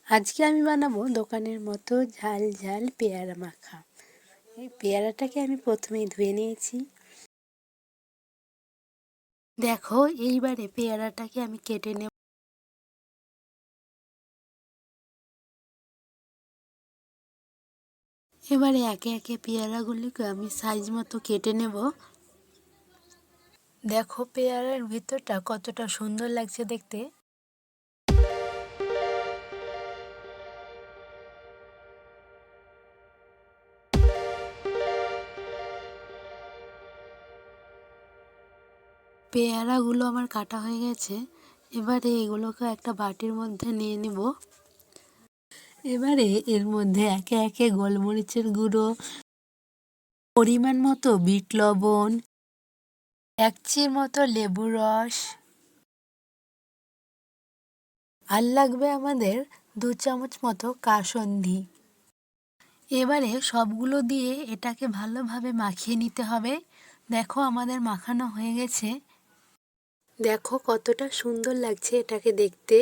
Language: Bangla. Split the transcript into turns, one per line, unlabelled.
আজকে আমি বানাবো দোকানের মতো ঝাল ঝাল পেয়ারা মাখা। এই পেয়ারাটাকে আমি প্রথমেই ধুয়ে নিয়েছি। দেখো, এইবারে পেয়ারাটাকে আমি কেটে নেব। এবারে একে একে পেয়ারাগুলিকে আমি সাইজ মতো কেটে নেব। দেখো পেয়ারার ভিতরটা কতটা সুন্দর লাগছে দেখতে। পেয়ারাগুলো আমার কাটা হয়ে গেছে। এবারে এগুলোকে একটা বাটির মধ্যে নিয়ে নেব। এবারে এর মধ্যে একে একে গোলমরিচের গুঁড়ো, পরিমাণ মতো বিট লবণ, 1 চিমটি মতো লেবুর রস, আর লাগবে আমাদের 2 চামচ মতো কাসুন্দি। এবারে সবগুলো দিয়ে এটাকে ভালোভাবে মাখিয়ে নিতে হবে। দেখো আমাদের মাখানো হয়ে গেছে। দেখো কতটা সুন্দর লাগছে এটাকে দেখতে।